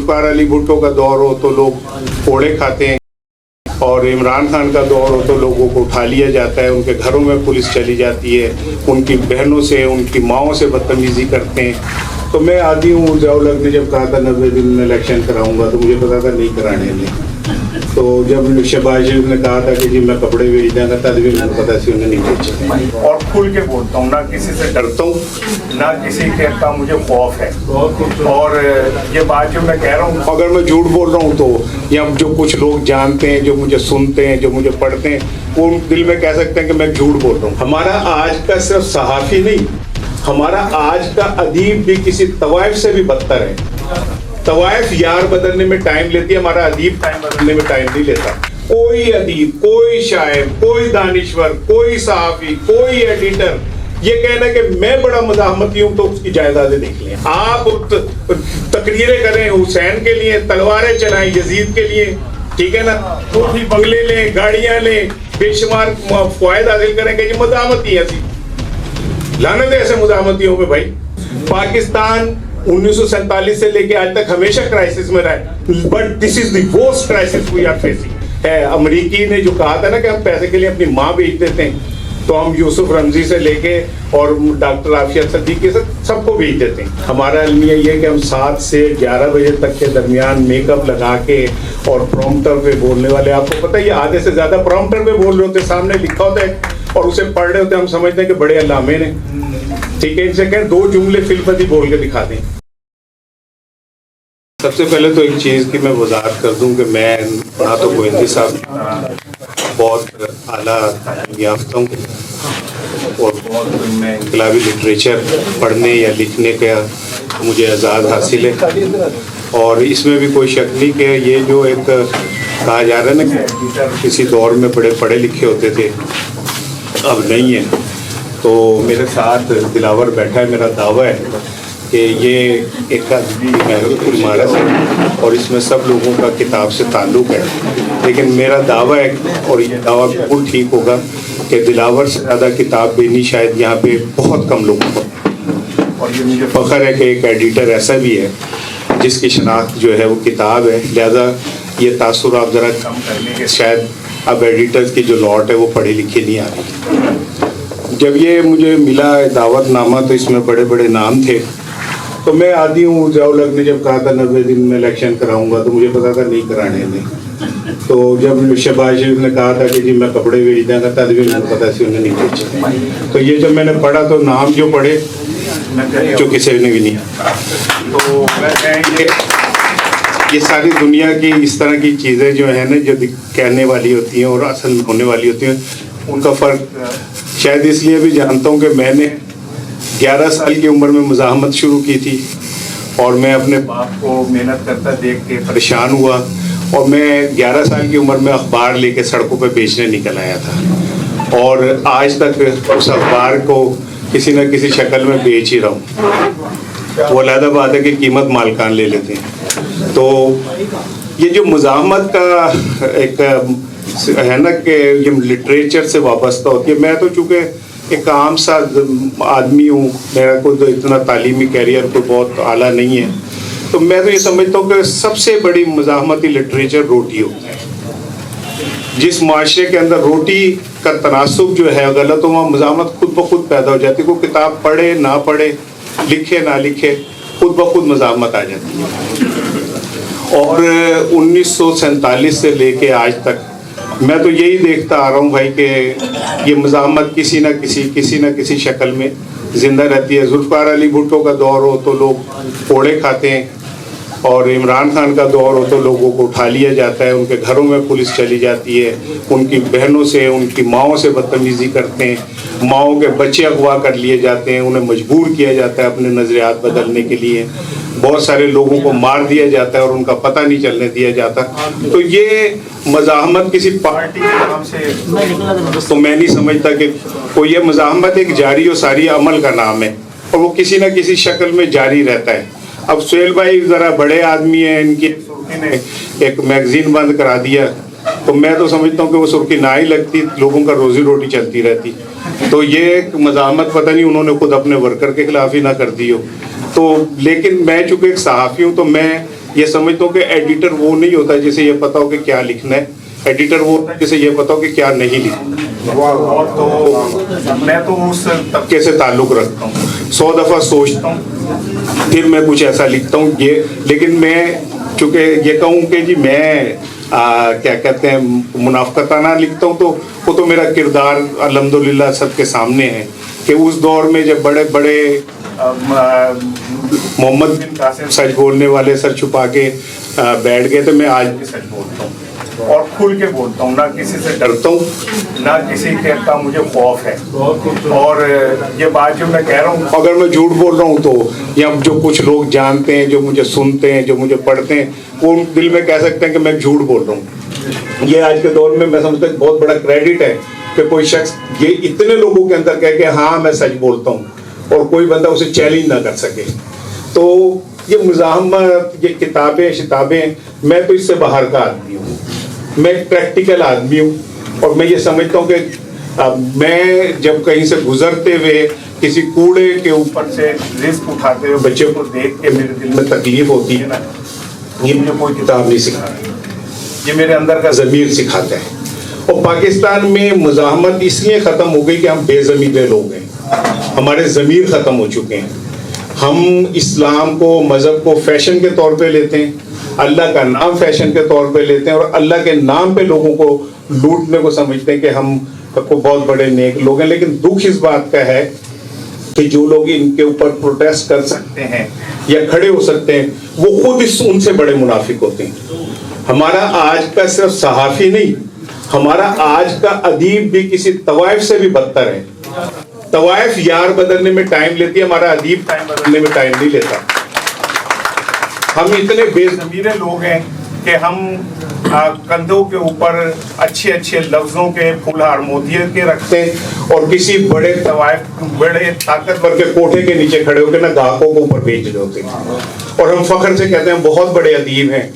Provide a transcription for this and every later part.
जुल्फ़िकार अली भुट्टो का दौर हो तो लोग कोड़े खाते हैं, और इमरान खान का दौर हो तो लोगों को उठा लिया जाता है, उनके घरों में पुलिस चली जाती है, उनकी बहनों से उनकी माओं से बदतमीज़ी करते हैं। तो मैं आदि हूँ, ज़ियाउल-हक ने जब कहा था 90 दिन में इलेक्शन कराऊंगा तो मुझे पता था नहीं कराने में। तो जब शहबाज शरीफ ने कहा था कि जी मैं कपड़े बेच दूँगा, तब भी मुझे पता सी उन्हें नहीं बेचे। और खुल के बोलता हूँ, ना किसी से डरता हूँ, ना किसी के का मुझे खौफ है। और ये बात जो मैं कह रहा हूँ, अगर मैं झूठ बोल रहा हूँ तो या जो कुछ लोग जानते हैं, जो मुझे सुनते हैं, जो मुझे पढ़ते हैं, वो दिल में कह सकते हैं कि मैं झूठ बोल रहा हूँ। हमारा आज का सिर्फ सहाफ़ी नहीं, हमारा आज का अदीब भी किसी तवाइफ से भी बदतर है। तवाइफ यार बदलने में टाइम लेती है, हमारा अदीब टाइम बदलने में टाइम नहीं लेता। कोई अदीब, कोई शायर, कोई दानिश्वर, कोई सहाफ़ी, कोई एडिटर ये कहना कि मैं बड़ा मज़ाहमती हूँ तो उसकी जायदादें देख लें। आप तकरीरें करें हुसैन के लिए, तलवारें चलाएं यजीद के लिए, ठीक है ना, कोठी बंगले लें, गाड़ियाँ लें, बेशुमार फ़वायद हासिल करें कि ये मज़ाहमती है। ऐसी लानत है ऐसे मज़ाहमतियों पे भाई। पाकिस्तान 1947 से लेके आज तक हमेशा क्राइसिस में रहा है, but this is the worst crisis we are facing है। अमरीकी ने जो कहा था ना कि हम पैसे के लिए अपनी माँ बेच देते हैं, तो हम यूसुफ रमजी से लेके और डॉक्टर आफिया सदीकी से सबको बेच देते हैं। हमारा अलमिया ये है कि हम 7 से 11 बजे तक के दरमियान मेकअप लगा के और प्रॉम्प्टर पे बोलने वाले, आपको पता है ये आधे से ज्यादा प्रॉम्प्टर पे बोल रहे होते, सामने लिखा होता है और उसे पढ़ रहे होते, हम समझते हैं कि बड़े अल्लामे ने, ठीक है, इनसे कहें 2 जुमले फिल्मती बोल के दिखा दें। सबसे पहले तो एक चीज़ की मैं वजाहत कर दूं कि मैं ना तो गोविंदी साहब बहुत आला याफ्ता हूँ और मैं इनकलाबी लिटरेचर पढ़ने या लिखने का मुझे आज़ाद हासिल है, और इसमें भी कोई शक नहीं कि ये जो एक कहा जा रहा है ना कि किसी दौर में बड़े पढ़े लिखे होते थे, अब नहीं है। तो मेरे साथ दिलावर बैठा है, मेरा दावा है कि ये एक इमारत है और इसमें सब लोगों का किताब से ताल्लुक़ है, लेकिन मेरा दावा है और ये दावा बिल्कुल ठीक होगा कि दिलावर से ज़्यादा किताब बेनी शायद यहाँ पे बहुत कम लोगों को, और ये मुझे फ़ख्र है कि एक एडिटर ऐसा भी है जिसकी शनाख्त जो है वो किताब है। लिहाजा ये तासुर आप ज़रा कम कर लें कि शायद अब एडिटर्स की जो लॉट है वो पढ़ी लिखी नहीं आ रही। जब ये मुझे मिला दावतनामा तो इसमें बड़े बड़े नाम थे, तो मैं आदि हूँ, ज़ियाउल-हक ने जब कहा था 90 दिन में इलेक्शन कराऊंगा तो मुझे पता था नहीं कराने में। तो जब शहबाज शरीफ ने कहा था कि जी मैं कपड़े बेच दूँगा, तब भी मुझे पता सी उन्हें नहीं बेचे। तो ये जब मैंने पढ़ा तो नाम जो पढ़े जो किसी ने भी नहीं, तो मैं ये सारी दुनिया की इस तरह की चीज़ें जो है ना, जो कहने वाली होती हैं और असल में होने वाली होती हैं, उनका फ़र्क शायद इसलिए भी जानता हूँ कि मैंने 11 साल की उम्र में मुज़ाहमत शुरू की थी और मैं अपने बाप को मेहनत करता देख के परेशान हुआ, और मैं 11 साल की उम्र में अखबार लेके सड़कों पे बेचने निकल आया था, और आज तक उस अखबार को किसी न किसी शक्ल में बेच ही रहा हूँ। वो अलग बात है कि कीमत मालकान ले लेते हैं। तो ये जो मुज़ाहमत का एक है ना कि ये लिटरेचर से वाबस्ता होती है, मैं तो चूँकि एक आम सा आदमी हूँ, मेरा कोई तो इतना तालीमी कैरियर कोई बहुत आला नहीं है, तो मैं तो ये समझता हूँ कि सबसे बड़ी मुज़ाहमती लिटरेचर रोटी होता है। जिस माशरे के अंदर रोटी का तनासुब जो है गलत हो, वहाँ मुज़ाहमत खुद ब खुद पैदा हो जाती है। कोई किताब पढ़े ना पढ़े, लिखे ना लिखे, खुद ब खुद मुज़ाहमत आ जाती है। और 1947 से लेके आज तक मैं तो यही देखता आ रहा हूँ भाई कि ये मुज़ाहमत किसी न किसी शक्ल में ज़िंदा रहती है। जुल्फ़िकार अली भुट्टो का दौर हो तो लोग कोड़े खाते हैं, और इमरान खान का दौर हो तो लोगों को उठा लिया जाता है, उनके घरों में पुलिस चली जाती है, उनकी बहनों से उनकी माओं से बदतमीज़ी करते हैं, माओं के बच्चे अगवा कर लिए जाते हैं, उन्हें मजबूर किया जाता है अपने नज़रियात बदलने के लिए, बहुत सारे लोगों को मार दिया जाता है और उनका पता नहीं चलने दिया जाता। तो ये मज़ाहमत किसी पार्टी के नाम से तो मैं नहीं समझता कि कोई, ये मज़ाहमत एक जारी और सारी अमल का नाम है और वो किसी न किसी शक्ल में जारी रहता है। अब सुहेल भाई ज़रा बड़े आदमी हैं, इनकी सुर्खी ने एक मैगज़ीन बंद करा दिया, तो मैं तो समझता हूँ कि वो सुर्खी ना ही लगती, लोगों का रोज़ी रोटी चलती रहती। तो ये मज़ाहमत पता नहीं उन्होंने खुद अपने वर्कर के खिलाफ ही ना कर दी हो। तो लेकिन मैं चूँकि एक सहाफ़ी हूँ, तो मैं ये समझता हूँ कि एडिटर वो नहीं होता जिसे ये पता हो कि क्या लिखना है, एडिटर वो होता है जिसे ये पता हो कि क्या नहीं लिखना। तो मैं तो उस तबके से ताल्लुक़ रखता हूँ, 100 दफ़ा सोचता हूँ फिर मैं कुछ ऐसा लिखता हूँ। ये लेकिन मैं चूँकि ये कहूँ कि जी मैं क्या कहते हैं मुनाफ़क़ताना लिखता हूँ, तो वो तो मेरा किरदार अल्हम्दुलिल्लाह सबके सामने है कि उस दौर में जब बड़े बड़े मोहम्मद बिन कासिम सच बोलने वाले सर छुपा के बैठ गए, तो मैं आज भी सच बोलता हूँ और खुल के बोलता हूँ, ना किसी से डरता हूँ ना किसी का मुझे खौफ है। और ये बात जो मैं कह रहा हूँ, अगर मैं झूठ बोल रहा हूँ तो या जो कुछ लोग जानते हैं, जो मुझे सुनते हैं, जो मुझे पढ़ते हैं, वो दिल में कह सकते हैं कि मैं झूठ बोल रहा हूँ। ये आज के दौर में मैं समझता हूँ बहुत बड़ा क्रेडिट है कि कोई शख्स ये इतने लोगों के अंदर कह के हाँ मैं सच बोलता हूँ और कोई बंदा उसे चैलेंज ना कर सके। तो ये मुज़ाहमत, ये किताबें मैं तो इससे बाहर का आदमी हूँ, मैं एक प्रैक्टिकल आदमी हूँ और मैं ये समझता हूँ कि मैं जब कहीं से गुजरते हुए किसी कूड़े के ऊपर से रिस्क उठाते हुए बच्चे को देख के मेरे दिल में तकलीफ होती है ना, ये मुझे कोई किताब नहीं सिखाती, ये मेरे अंदर का ज़मीर सिखाता है। और पाकिस्तान में मुज़ाहमत इसलिए ख़त्म हो गई कि हम बेज़मीरे लोग हैं, हमारे ज़मीर ख़त्म हो चुके हैं। हम इस्लाम को, मज़हब को फ़ैशन के तौर पे लेते हैं, अल्लाह का नाम फ़ैशन के तौर पे लेते हैं और अल्लाह के नाम पे लोगों को लूटने को समझते हैं कि हम को बहुत बड़े नेक लोग हैं। लेकिन दुख इस बात का है कि जो लोग इनके ऊपर प्रोटेस्ट कर सकते हैं या खड़े हो सकते हैं, वो खुद उनसे बड़े मुनाफिक होते हैं। हमारा आज का सिर्फ सहाफ़ी नहीं, हमारा आज का अदीब भी किसी तवाइफ से भी बदतर है। तवाइफ यार बदलने में टाइम लेती है, हमारा अदीब टाइम बदलने में टाइम नहीं लेता। हम इतने बेज़मीरे लोग हैं कि हम कंधों के ऊपर अच्छे अच्छे लफ्ज़ों के फूलहार मोतिये के रखते हैं और किसी बड़े तवाइफ, बड़े ताकतवर के कोठे के नीचे खड़े होकर ना ग्राहकों को ऊपर बेच रहे होते हैं और हम फख्र से कहते हैं बहुत बड़े अदीब हैं,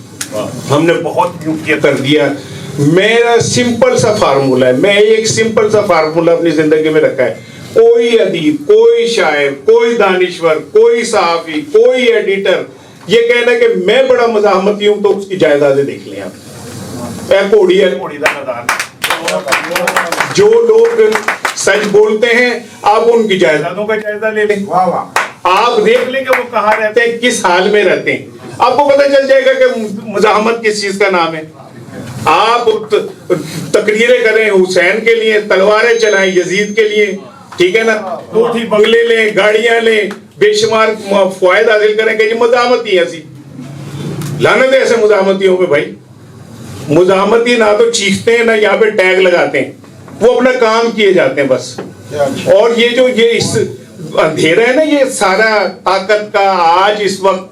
हमने बहुत ये कर दिया। मेरा सिंपल सा फार्मूला है, मैं एक सिंपल सा फार्मूला अपनी ज़िंदगी में रखा है, कोई अदीब, कोई शायर, कोई दानिश्वर, कोई सहाफ़ी, कोई एडिटर ये कहना कि मैं बड़ा मुज़ाहमती हूँ तो उसकी जायदादें देख लें आप, घोड़ी है घोड़ी का मैदान। जो लोग सच बोलते हैं आप उनकी जायदादों का जायजा ले लें, आप देख लें कि वो कहाँ रहते हैं, किस हाल में रहते हैं, आपको पता चल जाएगा कि मुज़ाहमत किस चीज़ का नाम है। आप तकरीरें करें हुसैन के लिए, तलवारें चलाएं यजीद के लिए, ठीक है ना, कोठी बंगले लें, गाड़ियां लें, बेशुमार फ़वायद हासिल करें कि मुज़ाहमती ऐसी लानत है ऐसे मुज़ाहमतियों पे। भाई मुज़ाहमती ना तो चीखते हैं ना यहाँ पे टैग लगाते हैं, वो अपना काम किए जाते हैं बस। और ये जो ये इस अंधेरा है ना, ये सारा ताकत का आज इस वक्त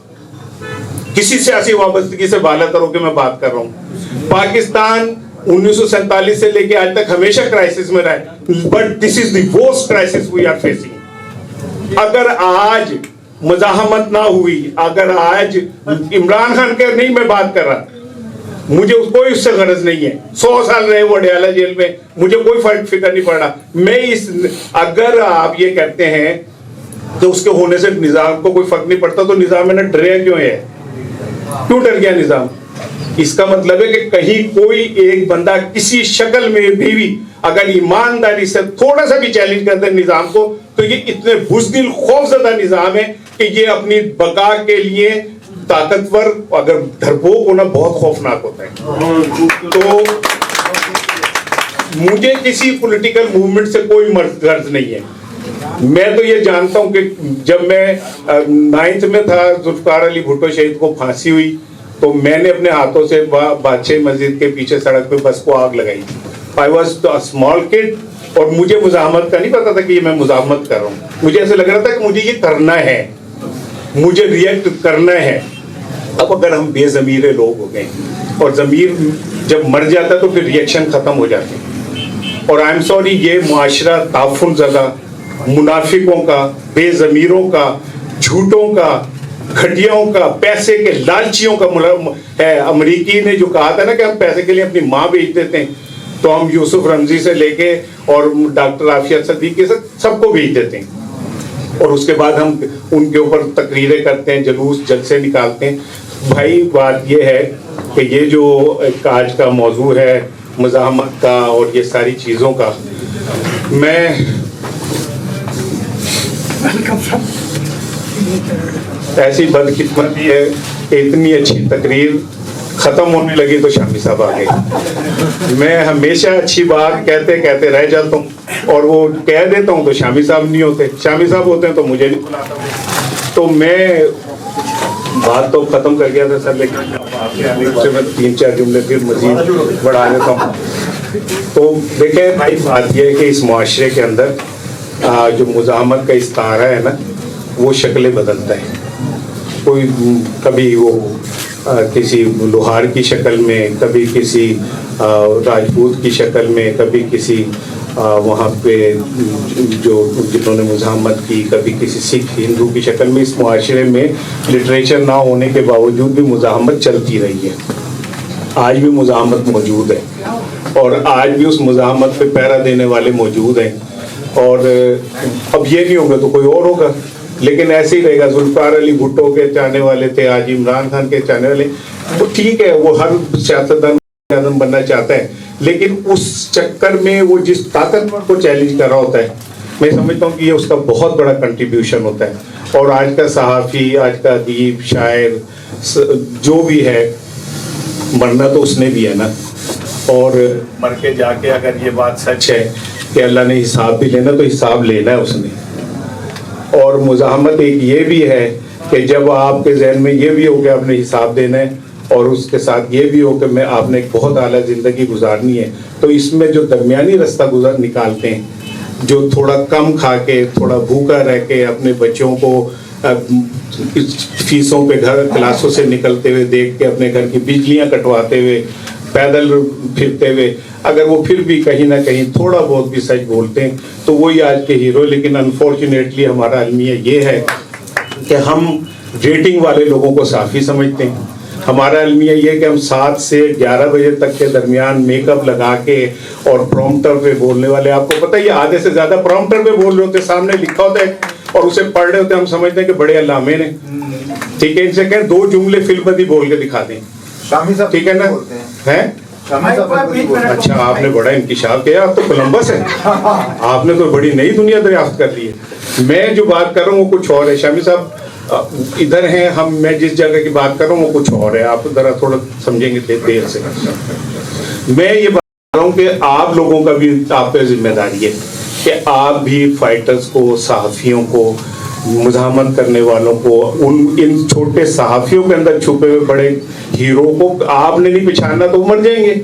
किसी सियासी वाबस्तगी से बालातर होकर मैं बात कर रहा हूँ। पाकिस्तान 1947 से लेके आज तक हमेशा क्राइसिस में रहा है, but this is the worst crisis we are facing. अगर आज मुज़ाहमत ना हुई, अगर आज इमरान खान के नहीं मैं बात कर रहा, मुझे कोई उससे गरज नहीं है, 100 साल रहे वो अडयाला जेल में, मुझे कोई फर्क फिक्र नहीं पड़ा। मैं इस अगर आप ये कहते हैं तो उसके होने से निज़ाम को कोई फर्क नहीं पड़ता, तो निज़ाम में ना डरे क्यों है, क्यों डर गया निज़ाम? इसका मतलब है कि कहीं कोई एक बंदा किसी शक्ल में भी अगर ईमानदारी से थोड़ा सा भी चैलेंज करता है निज़ाम को, तो ये इतने बुज़दिल खौफज़दा निज़ाम है कि ये अपनी बका के लिए ताकतवर, अगर डरपोक होना बहुत खौफनाक होता है। तो मुझे किसी पॉलिटिकल मूवमेंट से कोई गर्ज नहीं है। मैं तो ये जानता हूँ कि जब मैं 9th में था, जुल्फ़िकार अली भुट्टो शहीद को फांसी हुई, तो मैंने अपने हाथों से बादशाह मस्जिद के पीछे सड़क पे बस को आग लगाई। I was a small kid और मुझे मुज़ाहमत का नहीं पता था कि ये मैं मुज़ाहमत कर रहा हूँ। मुझे ऐसे लग रहा था कि मुझे ये करना है, मुझे रिएक्ट करना है। अब अगर हम बेज़मीरे लोग हो गए और ज़मीर जब मर जाता है तो फिर रिएक्शन ख़त्म हो जाते हैं। और आई एम सॉरी, ये मुआशरा ताफुन ज़दा मुनाफिकों का, बेज़मीरों का, झूठों का, घटियाओं का, पैसे के लालचियों का है। अमरीकी ने जो कहा था ना कि हम पैसे के लिए अपनी माँ बेच देते हैं, तो हम यूसुफ रमजी से लेके और डॉक्टर आफिया सदीक के सबको बेच देते हैं। और उसके बाद हम उनके ऊपर तकरीरें करते हैं, जुलूस जलसे निकालते हैं। भाई बात ये है कि ये जो एक आज का मौजू है मुज़ाहमत का और ये सारी चीज़ों का, मैं ऐसी बदकिस्मती है कि इतनी अच्छी तकरीर ख़त्म होने लगी तो शामी साहब आ गए। मैं हमेशा अच्छी बात कहते कहते रह जाता हूँ और वो कह देता हूँ तो शामी साहब नहीं होते, शामी साहब होते हैं तो मुझे नहीं बुलाता। तो मैं बात तो ख़त्म कर गया था सर, लेकिन आपके आने से मैं 3-4 जुमले फिर मज़ीद बढ़ा देता हूँ। तो देखें भाई, बात यह है कि इस मुआशरे के अंदर जो मुज़ाहमत का इस्तारा है ना, वो शक्लें बदलता है। कोई कभी वो किसी लोहार की शक्ल में, कभी किसी राजपूत की शक्ल में, कभी किसी वहाँ पे जो जिन्होंने मुज़ाहमत की, कभी किसी सिख हिंदू की शक्ल में। इस मुआशरे में लिटरेचर ना होने के बावजूद भी मुज़ाहमत चलती रही है। आज भी मुज़ाहमत मौजूद है और आज भी उस मुज़ाहमत पे पहरा देने वाले मौजूद हैं। और अब ये नहीं होगा तो कोई और होगा, लेकिन ऐसे ही रहेगा। जुल्फ़िकार अली भुट्टो के चाहने वाले थे, आज इमरान खान के चाहने वाले, तो ठीक है, वो हर सियासतदान आज़म बनना चाहता है, लेकिन उस चक्कर में वो जिस ताकतवर को चैलेंज कर रहा होता है, मैं समझता हूँ कि ये उसका बहुत बड़ा कंट्रीब्यूशन होता है। और आज का सहाफ़ी, आज का अदीब, शायर जो भी है, मरना तो उसने भी है ना। और मर के जाके अगर ये बात सच है कि अल्लाह ने हिसाब भी लेना, तो हिसाब लेना है उसने। और मुज़ाहमत एक ये भी है कि जब आपके जहन में ये भी हो कि आपने हिसाब देना है और उसके साथ ये भी हो कि मैं आपने एक बहुत आला ज़िंदगी गुजारनी है, तो इसमें जो दरमियानी रास्ता निकालते हैं, जो थोड़ा कम खा के, थोड़ा भूखा रह के, अपने बच्चों को फीसों पे घर क्लासों से निकलते हुए देख के, अपने घर की बिजलियाँ कटवाते हुए, पैदल फिरते हुए, अगर वो फिर भी कहीं ना कहीं थोड़ा बहुत भी सच बोलते हैं तो वही आज के हीरो। लेकिन अनफॉर्चुनेटली हमारा अलमिया ये है कि हम रेटिंग वाले लोगों को साफ़ी समझते हैं। हमारा अलमिया ये है कि हम 7 से 11 बजे तक के दरमियान मेकअप लगा के और प्रॉम्प्टर पे बोलने वाले, आपको पता है ये आधे से ज़्यादा प्रॉम्प्टर पे बोल रहे होते, सामने लिखा होता है और उसे पढ़ रहे होते, हम समझते हैं कि बड़े अल्लामे ने, ठीक है, इनसे कहें 2 जुमले फिल्म बोल के दिखा दें, ठीक है ना, है। अच्छा, आपने बड़ा इंकिशाफ किया, आप तो कोलंबस है, आपने तो बड़ी नई दुनिया दरियाफ्त कर ली है। मैं जो बात कर रहा हूँ वो कुछ और है। शामी साहब इधर हैं, हम मैं जिस जगह की बात कर रहा हूँ वो कुछ और है, आप जरा थोड़ा समझेंगे देर से। मैं ये बात कर रहा हूँ कि आप लोगों का भी आप पे जिम्मेदारी है कि आप भी फाइटर्स को, सहाफ़ियों को, मुज़ाहमत करने वालों को, इन छोटे सहाफ़ियों के अंदर छुपे हुए बड़े हीरो को आपने नहीं पहचानना तो मर जाएंगे,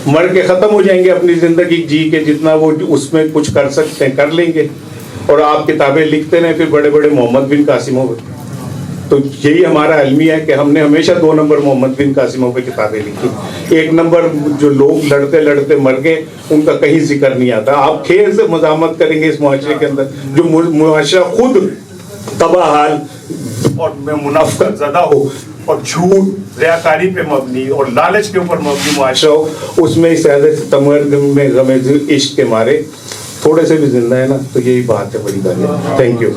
मर के ख़त्म हो जाएंगे अपनी ज़िंदगी जी के, जितना वो उसमें कुछ कर सकते हैं कर लेंगे। और आप किताबें लिखते रहें, फिर बड़े बड़े मोहम्मद बिन कासिमों पे। तो यही हमारा अलमिया है कि हमने हमेशा 2 नंबर मोहम्मद बिन कासिमों पे किताबें लिखी। 1 नंबर जो लोग लड़ते लड़ते मर गए, उनका कहीं जिक्र नहीं आता। आप खेल से मुज़ाहमत करेंगे इस मुआशरे के अंदर, जो मुआशरा खुद तबाह हाल और मुनाफ़क़त ज़दा हो और झूठ, रियाकारी पे मबनी और लालच के ऊपर मबनी मुआशरा हो, उसमें इस तमर में गमे इश्क के मारे थोड़े से भी जिंदा है ना, तो यही बात है, बड़ी बात है। Thank you.